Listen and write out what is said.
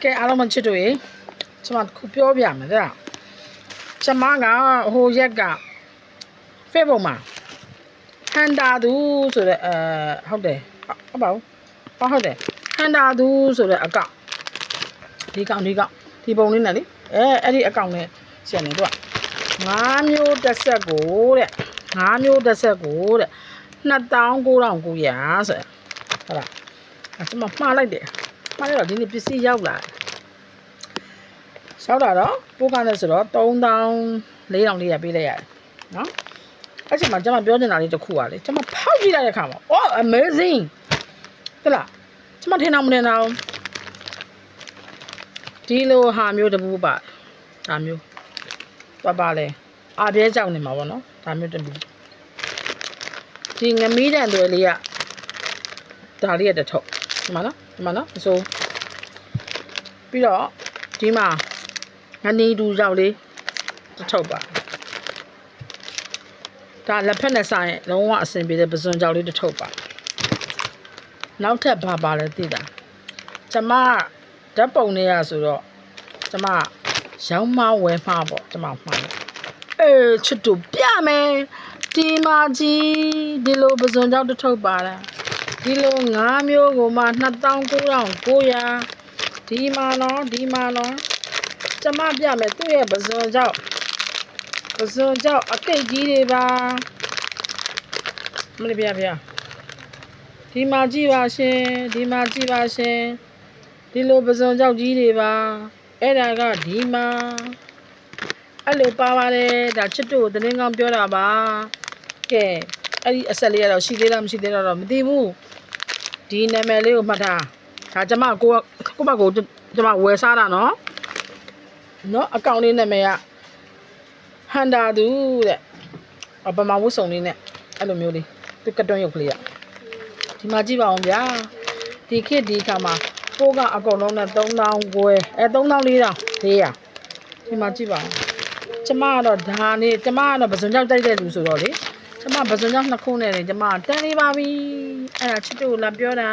ကဲအားလုံးမချစ်တို့ရေကျွန်မခုပြောပြမယ်တဲ့ကျွန်မကဟိုရက်က Facebook မှာဟန်တာသူဆိုတဲ့ဟုတ်တယ်ဟုတ်ပါဘူးဟုတ်တယ်ဟန်တာသူဆိုတဲ့အကောင့်ဒီပုံလေးနဲ့လေအဲ့ဒီအကောင့်နဲ့ရှင်းနေတော့5မျိုးတစ်ဆက်ကိုတဲ့5မျိုးတစ်ဆက်ကိုတဲ့29,900ဆိုဟုတ်လားကျွန်မမှားလိုက်တယ်မှားလိုက်တော့ဒီနေ့ပစ္စည်းရောက်လာရောက်လာတော့ပို့ကနေဆိုတော့34,400ပေးလိုက်ရတယ်နော်အဲ့ချိန်မှာကျွန်မပြောနေတာလေးတစ်ခုပါလေကျွန်မဖောက်ကြည့်လိုက်တဲ့အခါမှာ oh amazing ဟုတ်လားကျွန်မထင်တော့မထင်တော့ဒီလိုဟာမျိုးတပူပါဒါမျိုးပါလေအားပြဲကြောက်နေမှာပေါ့နော်ဒါမျိုးတပူဒီငမီးတန်တွေလေးကဒါလေးရတစ်ထုပ်ဒီမှာနော်အစိုးပြီးတော့ဒီမှာငနီတူကြောက်လေးတစ်ထုပ်ပါဒါလက်ဖက်နဲ့ဆိုင်လုံးဝအဆင်ပြေတဲ့ပစွန်ကြောက်လေးတစ်ထုပ်ပါနောက်ထပ်ဘာပါလဲသိတာကျမဓာတ်ပုံနေရဆိုတော့ကျမရောင်းမဝယ်မှာပေါ့ကျမမှားချစ်တူပြမယ်ဒီမာကြီးဒီလိုပစွန်ကြောက်တစ်ထုပ်ပါလားဒီလို5မျိုးကိုမှ29,900ဒီမှာနော်ကျမပြမယ်သူ့ရဲ့ပစွန်ကြောက်အကိတ်ကြီးတွေပါမလေးပြဒီမှာကြည့်ပါရှင်ဒီလိုပစွန်ကြောက်ကြီးတွေပါအဲ့ဒါကဒီမှာအဲ့လိုပါပါတယ်ဒါချစ်တို့သတင်းကောင်းပြောတာပါကဲအဲ့ဒီအဆက်လေးကတော့ရှိသေးလားမရှိသေးတော့မသိဘူးဒီနာမည်လေးကိုမှတ်ထားဒါကျမကိုကျမဝယ်စားတာနော်အကောင့်လေးနာမည်ကဟန်တာသူတဲ့ဗမာဝတ်စုံလေးနဲ့အဲ့လိုမျိုးလေးသူကတွန်းရုပ်ကလေးရဒီမှာကြည့်ပါအောင်ဗျာဒီခေတ်ဒီခါမှာပိုးကအကုန်လုံးနဲ့3,900 3,400ဒီမှာကြည့်ပါအောင်ကျမကတော့ဒါနဲ့ကျမကတော့ပစွန်ကြောက်တိုက်တဲ့လူဆိုတော့လေကျမပစွန်ကြောက်2ခုနဲ့လေကျမတန်းနေပါပြီအဲ့ဒါချစ်တို့လာပြောတာ